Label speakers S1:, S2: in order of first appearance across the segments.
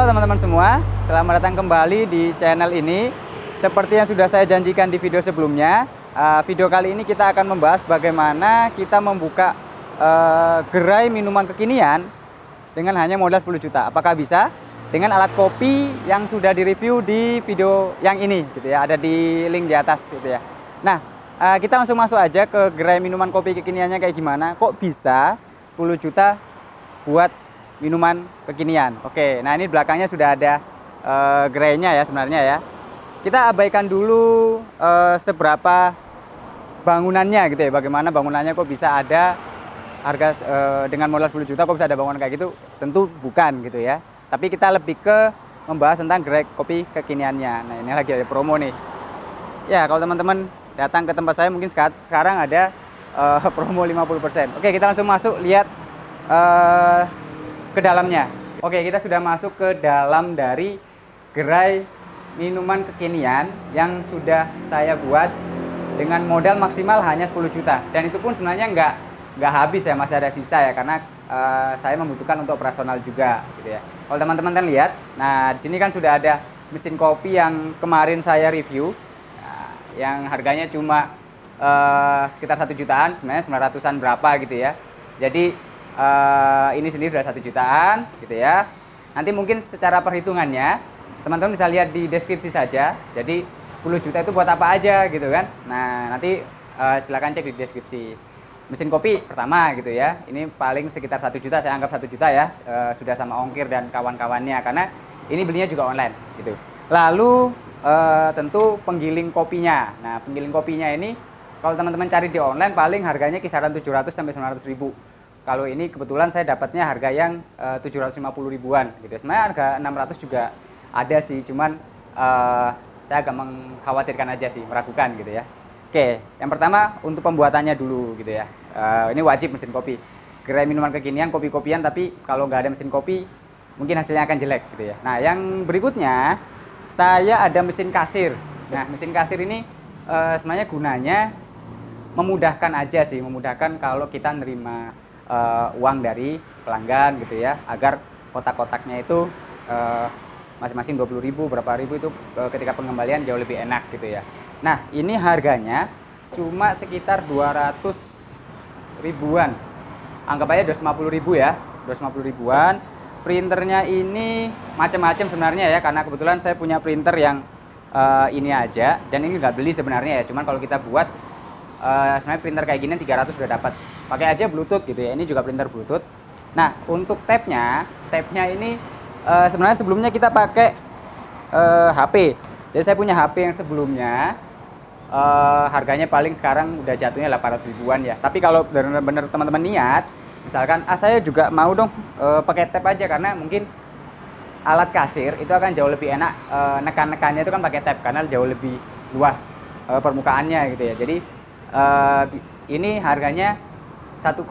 S1: Halo teman-teman semua, selamat datang kembali di channel ini. Seperti yang sudah saya janjikan di video sebelumnya, video kali ini kita akan membahas bagaimana kita membuka gerai minuman kekinian dengan hanya modal 10 juta. Apakah bisa? Dengan alat kopi yang sudah direview di video yang ini gitu ya, ada di link di atas gitu ya. Nah, kita langsung masuk aja ke gerai minuman kopi kekiniannya kayak gimana. Kok bisa 10 juta buat minuman kekinian? Oke, nah ini belakangnya sudah ada gerainya ya sebenarnya ya. Kita abaikan dulu seberapa bangunannya gitu ya. Bagaimana bangunannya kok bisa ada harga dengan modal 10 juta kok bisa ada bangunan kayak gitu? Tentu bukan gitu ya. Tapi kita lebih ke membahas tentang gerai kopi kekiniannya. Nah, ini lagi ada promo nih. Ya, kalau teman-teman datang ke tempat saya mungkin sekarang ada promo 50%. Oke, kita langsung masuk lihat ke dalamnya. Oke, kita sudah masuk ke dalam dari gerai minuman kekinian yang sudah saya buat dengan modal maksimal hanya 10 juta. Dan itu pun sebenarnya nggak habis ya, masih ada sisa ya, karena saya membutuhkan untuk operasional juga gitu ya. Kalau teman-teman kan lihat, nah di sini kan sudah ada mesin kopi yang kemarin saya review, yang harganya cuma sekitar 1 jutaan, sebenarnya 900-an berapa gitu ya. Jadi ini sendiri sudah 1 jutaan gitu ya. Nanti mungkin secara perhitungannya teman-teman bisa lihat di deskripsi saja. Jadi 10 juta itu buat apa aja gitu kan. Nah nanti silakan cek di deskripsi. Mesin kopi pertama gitu ya, ini paling sekitar 1 juta, saya anggap 1 juta ya, sudah sama ongkir dan kawan-kawannya, karena ini belinya juga online gitu. Lalu tentu penggiling kopinya. Nah penggiling kopinya ini kalau teman-teman cari di online paling harganya kisaran 700 sampai 900 ribu. Kalau ini kebetulan saya dapatnya harga yang 750 ribuan gitu. Sebenarnya harga 600 juga ada sih, cuman saya agak mengkhawatirkan aja sih, meragukan gitu ya. Oke, yang pertama untuk pembuatannya dulu gitu ya. Ini wajib mesin kopi. Gerai minuman kekinian, kopi-kopian, tapi kalau nggak ada mesin kopi mungkin hasilnya akan jelek gitu ya. Nah yang berikutnya saya ada mesin kasir. Nah mesin kasir ini sebenarnya gunanya memudahkan aja sih, memudahkan kalau kita nerima uang dari pelanggan gitu ya, agar kotak-kotaknya itu masing-masing 20 ribu, berapa ribu itu ketika pengembalian jauh lebih enak gitu ya. Nah ini harganya cuma sekitar 200 ribuan, anggap aja 250 ribu ya, 250 ribuan. Printernya ini macam-macam sebenarnya ya, karena kebetulan saya punya printer yang ini aja, dan ini nggak beli sebenarnya ya, cuman kalau kita buat sebenarnya printer kayak gini 300 sudah dapat. Pakai aja Bluetooth gitu ya. Ini juga printer Bluetooth. Nah, untuk tabnya ini sebenarnya sebelumnya kita pakai HP. Jadi saya punya HP yang sebelumnya harganya paling sekarang udah jatuhnya 800 ribuan ya. Tapi kalau benar-benar teman-teman niat, misalkan saya juga mau dong pakai tab aja, karena mungkin alat kasir itu akan jauh lebih enak, nekan-nekannya itu kan pakai tab karena jauh lebih luas permukaannya gitu ya. Jadi ini harganya 1,8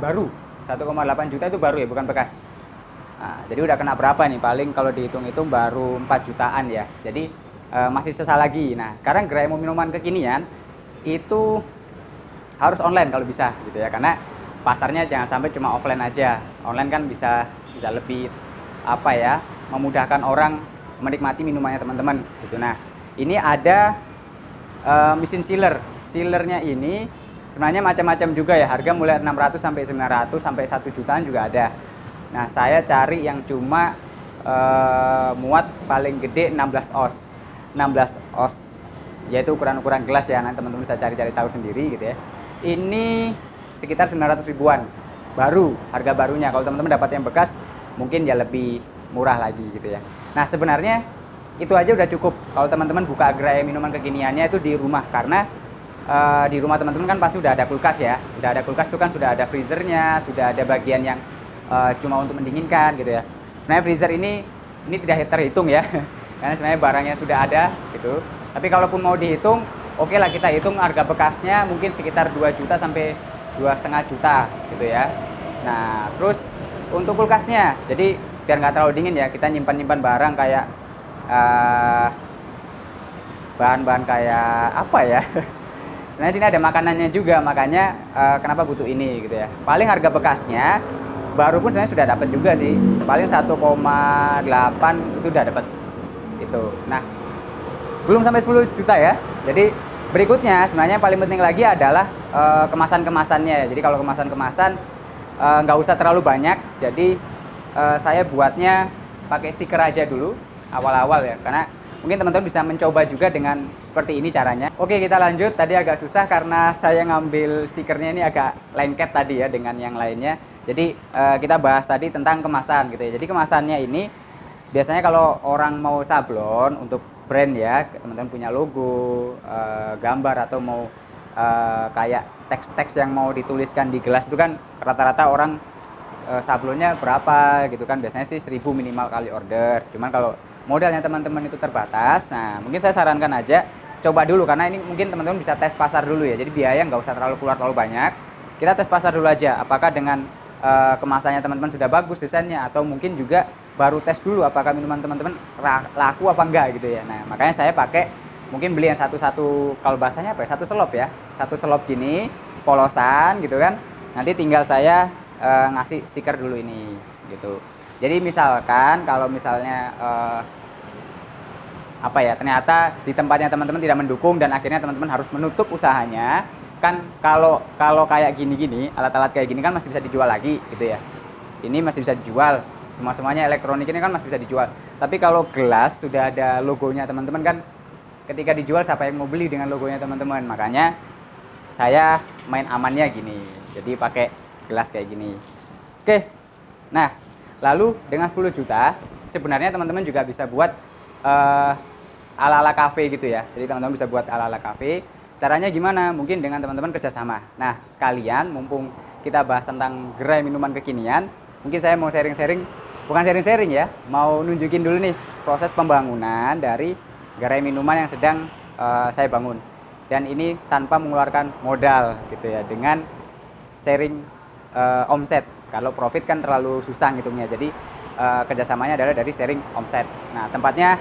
S1: baru, 1,8 juta itu baru ya, bukan bekas. Nah, jadi udah kena berapa nih? Paling kalau dihitung-hitung baru 4 jutaan ya. Jadi masih sisa lagi. Nah sekarang gerai minuman kekinian itu harus online kalau bisa gitu ya, karena pasarnya jangan sampai cuma offline aja. Online kan bisa lebih apa ya, memudahkan orang menikmati minumannya teman-teman gitu. Nah ini ada mesin sealer. Sealernya ini sebenarnya macam-macam juga ya, harga mulai 600 sampai 900 sampai 1 jutaan juga ada. Nah saya cari yang cuma muat paling gede 16 oz, 16 oz, yaitu ukuran-ukuran gelas ya. Nanti teman-teman bisa cari-cari tahu sendiri gitu ya. Ini sekitar 900 ribuan baru, harga barunya. Kalau teman-teman dapat yang bekas mungkin ya lebih murah lagi gitu ya. Nah sebenarnya itu aja udah cukup kalau teman-teman buka gerai minuman kekiniannya itu di rumah, karena di rumah teman-teman kan pasti udah ada kulkas ya. Udah ada kulkas itu kan sudah ada freezernya, sudah ada bagian yang cuma untuk mendinginkan gitu ya. Sebenarnya freezer ini tidak terhitung ya, karena sebenarnya barangnya sudah ada gitu. Tapi kalaupun mau dihitung, oke lah kita hitung harga bekasnya mungkin sekitar 2 juta sampai 2,5 juta gitu ya. Nah terus untuk kulkasnya, jadi biar nggak terlalu dingin ya, kita nyimpan barang kayak bahan-bahan kayak apa ya. Sebenarnya sini ada makanannya juga, makanya kenapa butuh ini gitu ya. Paling harga bekasnya baru pun sebenarnya sudah dapat juga sih, paling 1,8 itu udah dapat itu. Nah, belum sampai 10 juta ya. Jadi berikutnya sebenarnya yang paling penting lagi adalah kemasan-kemasannya. Jadi kalau kemasan-kemasan nggak usah terlalu banyak. Jadi saya buatnya pakai stiker aja dulu awal-awal ya, karena mungkin teman-teman bisa mencoba juga dengan seperti ini caranya. Oke, kita lanjut. Tadi agak susah karena saya ngambil stikernya ini agak lengket tadi ya dengan yang lainnya. Jadi kita bahas tadi tentang kemasan gitu ya. Jadi kemasannya ini biasanya kalau orang mau sablon untuk brand ya, teman-teman punya logo, gambar atau mau kayak teks-teks yang mau dituliskan di gelas itu kan rata-rata orang sablonnya berapa gitu kan, biasanya sih 1000 minimal kali order. Cuman kalau modalnya teman-teman itu terbatas, nah mungkin saya sarankan aja coba dulu, karena ini mungkin teman-teman bisa tes pasar dulu ya. Jadi biaya nggak usah terlalu keluar terlalu banyak, kita tes pasar dulu aja apakah dengan kemasannya teman-teman sudah bagus desainnya, atau mungkin juga baru tes dulu apakah minuman teman-teman laku apa enggak gitu ya. Nah makanya saya pakai mungkin beli yang satu-satu, kalau bahasanya apa ya, satu selop ya, satu selop gini polosan gitu kan, nanti tinggal saya ngasih stiker dulu ini gitu. Jadi misalkan kalau misalnya apa ya, ternyata di tempatnya teman-teman tidak mendukung dan akhirnya teman-teman harus menutup usahanya, kan kalau kayak gini-gini, alat-alat kayak gini kan masih bisa dijual lagi gitu ya. Ini masih bisa dijual, semuanya elektronik ini kan masih bisa dijual. Tapi kalau gelas sudah ada logonya teman-teman kan, ketika dijual siapa yang mau beli dengan logonya teman-teman. Makanya saya main amannya gini, jadi pakai gelas kayak gini. Oke, nah lalu dengan 10 juta sebenarnya teman-teman juga bisa buat ala-ala cafe gitu ya. Jadi teman-teman bisa buat ala-ala cafe. Caranya gimana? Mungkin dengan teman-teman kerjasama. Nah sekalian mumpung kita bahas tentang gerai minuman kekinian, mungkin saya mau sharing-sharing, bukan sharing-sharing ya, mau nunjukin dulu nih proses pembangunan dari gerai minuman yang sedang saya bangun. Dan ini tanpa mengeluarkan modal gitu ya, dengan sharing omset. Kalau profit kan terlalu susah ngitungnya, jadi kerjasamanya adalah dari sharing omset. Nah tempatnya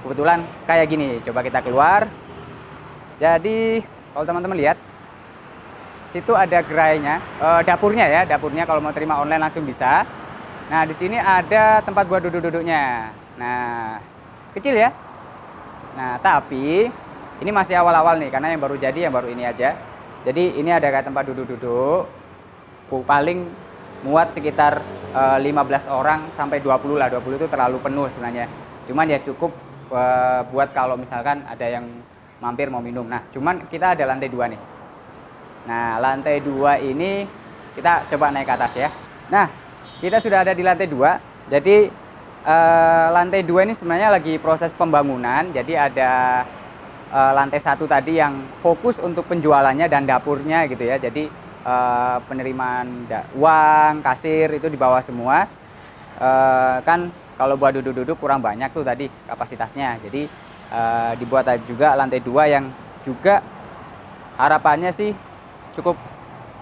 S1: kebetulan kayak gini, coba kita keluar. Jadi kalau teman-teman lihat, situ ada gerainya, dapurnya ya, dapurnya kalau mau terima online langsung bisa. Nah di sini ada tempat buat duduk-duduknya. Nah kecil ya. Nah tapi ini masih awal-awal nih, karena yang baru jadi, yang baru ini aja. Jadi ini ada kayak tempat duduk-duduk, paling muat sekitar 15 orang sampai 20 lah. 20 itu terlalu penuh sebenarnya. Cuman ya cukup buat kalau misalkan ada yang mampir mau minum. Nah cuman kita ada lantai 2 nih. Nah lantai 2 ini kita coba naik ke atas ya. Nah kita sudah ada di lantai 2. Jadi lantai 2 ini sebenarnya lagi proses pembangunan. Jadi ada lantai 1 tadi yang fokus untuk penjualannya dan dapurnya gitu ya. Jadi penerimaan uang, kasir itu di bawah semua. Kan kalau buat duduk-duduk kurang banyak tuh tadi kapasitasnya. Jadi dibuat juga lantai 2 yang juga harapannya sih cukup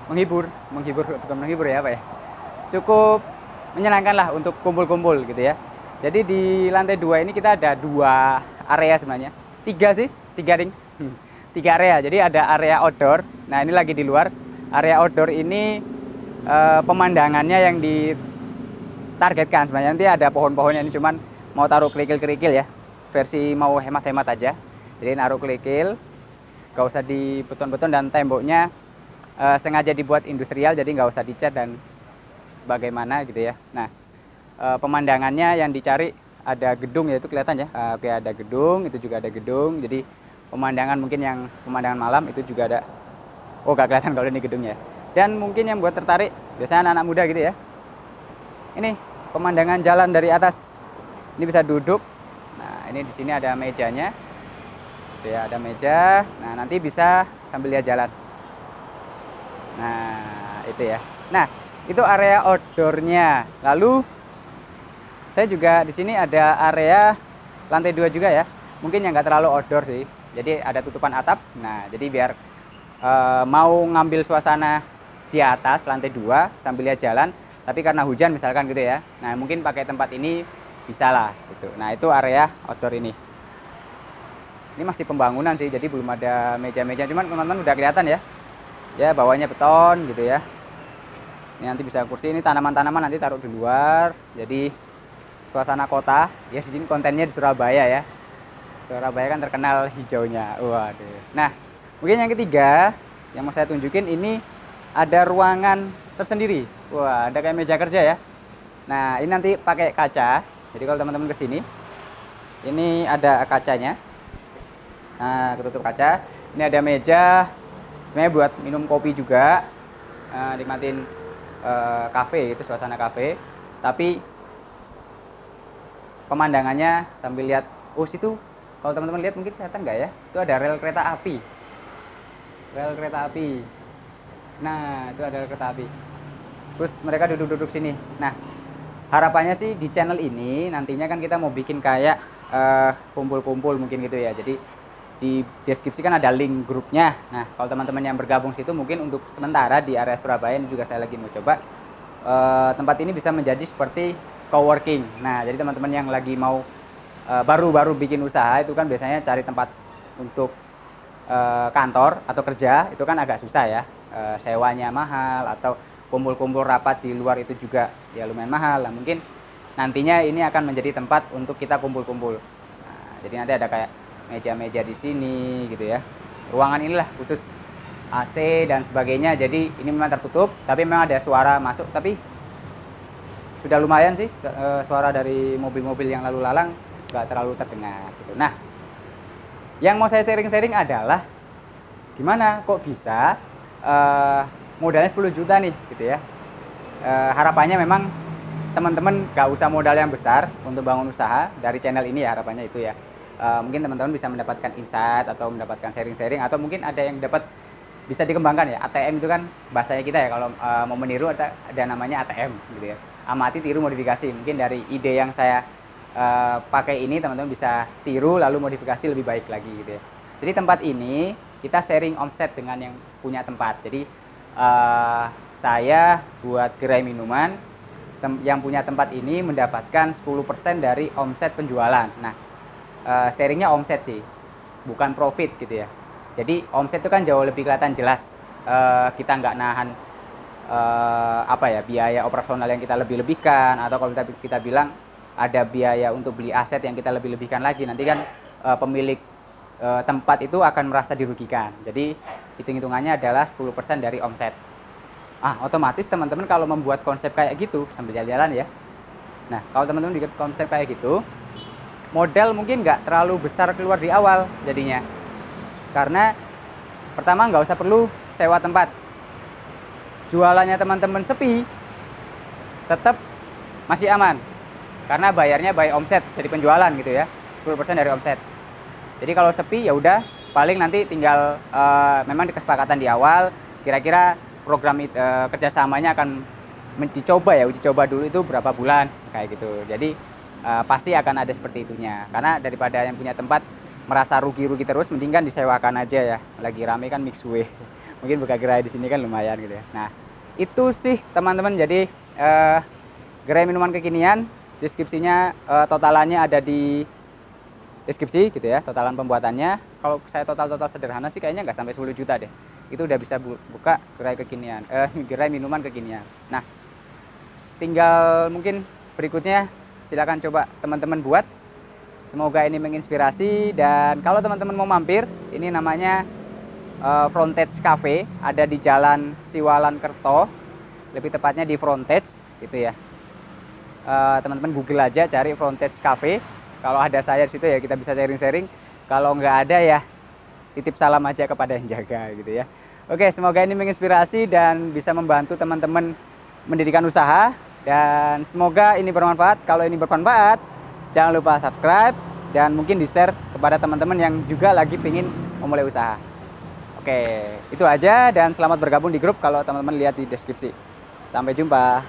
S1: menghibur bukan menghibur ya, apa ya, cukup menyenangkan lah untuk kumpul-kumpul gitu ya. Jadi di lantai 2 ini kita ada 2 area sebenarnya, 3 sih, 3 ring, 3 area. Jadi ada area outdoor. Nah ini lagi di luar. Area outdoor ini pemandangannya yang ditargetkan sebenarnya, nanti ada pohon-pohonnya, ini cuman mau taruh kerikil-kerikil ya, versi mau hemat-hemat aja. Jadi naruh kerikil, gak usah di beton-beton, dan temboknya sengaja dibuat industrial, jadi nggak usah dicat dan bagaimana gitu ya. Nah pemandangannya yang dicari ada gedung ya, itu kelihatan ya. Oke, ada gedung, itu juga ada gedung. Jadi pemandangan mungkin yang pemandangan malam itu juga ada. Oh gak kelihatan kalau ini gedungnya. Dan mungkin yang buat tertarik biasanya anak-anak muda gitu ya. Ini pemandangan jalan dari atas. Ini bisa duduk. Nah ini di sini ada mejanya. Gitu ya, ada meja. Nah nanti bisa sambil lihat jalan. Nah itu ya. Nah itu area outdoornya. Lalu saya juga di sini ada area lantai 2 juga ya. Mungkin yang nggak terlalu outdoor sih. Jadi ada tutupan atap. Nah jadi biar mau ngambil suasana di atas lantai 2 sambil lihat jalan, tapi karena hujan misalkan gitu ya. Nah mungkin pakai tempat ini bisa lah gitu. Nah itu area outdoor ini. Ini masih pembangunan sih, jadi belum ada meja-meja. Cuman teman-teman udah kelihatan ya. Ya bawahnya beton gitu ya. Ini nanti bisa kursi, ini tanaman-tanaman nanti taruh di luar. Jadi suasana kota. Ya di sini kontennya di Surabaya ya. Surabaya kan terkenal hijaunya. Waduh. Nah, mungkin yang ketiga yang mau saya tunjukin ini ada ruangan tersendiri. Wah, ada kayak meja kerja ya. Nah, ini nanti pakai kaca. Jadi kalau teman-teman kesini, ini ada kacanya. Nah, ketutup kaca. Ini ada meja. Sebenarnya buat minum kopi juga. Nikmatin kafe itu, suasana kafe. Tapi pemandangannya sambil lihat, oh situ kalau teman-teman lihat mungkin kelihatan nggak ya, itu ada rel kereta api. Rel kereta api. Nah, itu ada rel kereta api. Terus mereka duduk-duduk sini. Nah, harapannya sih di channel ini nantinya kan kita mau bikin kayak kumpul-kumpul mungkin gitu ya. Jadi di deskripsi kan ada link grupnya. Nah, kalau teman-teman yang bergabung situ mungkin untuk sementara di area Surabaya ini juga saya lagi mau coba tempat ini bisa menjadi seperti coworking. Nah, jadi teman-teman yang lagi mau baru-baru bikin usaha itu kan biasanya cari tempat untuk kantor atau kerja itu kan agak susah ya. Sewanya mahal atau kumpul-kumpul rapat di luar itu juga ya lumayan mahal. Nah, mungkin nantinya ini akan menjadi tempat untuk kita kumpul-kumpul. Nah, jadi nanti ada kayak meja-meja di sini gitu ya. Ruangan inilah khusus AC dan sebagainya. Jadi ini memang tertutup, tapi memang ada suara masuk. Tapi sudah lumayan sih suara dari mobil-mobil yang lalu lalang nggak terlalu terdengar. Gitu. Nah, yang mau saya sharing-sharing adalah gimana kok bisa modalnya 10 juta nih, gitu ya. Harapannya memang teman-teman gak usah modal yang besar untuk bangun usaha dari channel ini ya, harapannya itu ya. Mungkin teman-teman bisa mendapatkan insight atau mendapatkan sharing-sharing atau mungkin ada yang dapat bisa dikembangkan ya. ATM itu kan bahasanya kita ya kalau mau meniru ada namanya ATM gitu ya. Amati, tiru, modifikasi. Mungkin dari ide yang saya pakai ini teman-teman bisa tiru lalu modifikasi lebih baik lagi gitu ya. Jadi tempat ini kita sharing omset dengan yang punya tempat. Jadi saya buat gerai minuman yang punya tempat ini mendapatkan 10% dari omset penjualan. Nah, sharingnya omset sih, bukan profit gitu ya. Jadi omset itu kan jauh lebih kelihatan jelas. Kita nggak nahan biaya operasional yang kita lebih-lebihkan, atau kalau kita bilang ada biaya untuk beli aset yang kita lebih-lebihkan lagi. Nanti kan pemilik tempat itu akan merasa dirugikan. Jadi hitung-hitungannya adalah 10% dari omset. Otomatis teman-teman kalau membuat konsep kayak gitu sambil jalan-jalan ya. Nah, kalau teman-teman bikin konsep kayak gitu, modal mungkin nggak terlalu besar keluar di awal jadinya. Karena pertama nggak usah perlu sewa tempat. Jualannya teman-teman sepi, tetap masih aman. Karena bayarnya by omset dari penjualan gitu ya. 10% dari omset. Jadi kalau sepi ya udah, paling nanti tinggal memang di kesepakatan di awal kira-kira program kerjasamanya akan dicoba ya, uji coba dulu itu berapa bulan kayak gitu. Jadi pasti akan ada seperti itunya. Karena daripada yang punya tempat merasa rugi-rugi terus, mending kan disewakan aja ya. Lagi rame kan mixway. Mungkin buka gerai di sini kan lumayan gitu ya. Nah, itu sih teman-teman. Jadi gerai minuman kekinian, deskripsinya totalannya ada di deskripsi gitu ya, totalan pembuatannya. Kalau saya total sederhana sih kayaknya nggak sampai 10 juta deh. Itu udah bisa buka gerai kekinian, gerai minuman kekinian. Nah, tinggal mungkin berikutnya silakan coba teman-teman buat. Semoga ini menginspirasi, dan kalau teman-teman mau mampir, ini namanya Frontage Cafe, ada di Jalan Siwalan Kerto, lebih tepatnya di Frontage gitu ya. Teman-teman Google aja, cari Frontage Cafe. Kalau ada saya di situ ya kita bisa sharing-sharing. Kalau nggak ada ya titip salam aja kepada yang jaga gitu ya. Oke, semoga ini menginspirasi dan bisa membantu teman-teman mendirikan usaha, dan semoga ini bermanfaat. Kalau ini bermanfaat, jangan lupa subscribe dan mungkin di-share kepada teman-teman yang juga lagi pingin memulai usaha. Oke, itu aja, dan selamat bergabung di grup kalau teman-teman lihat di deskripsi. Sampai jumpa.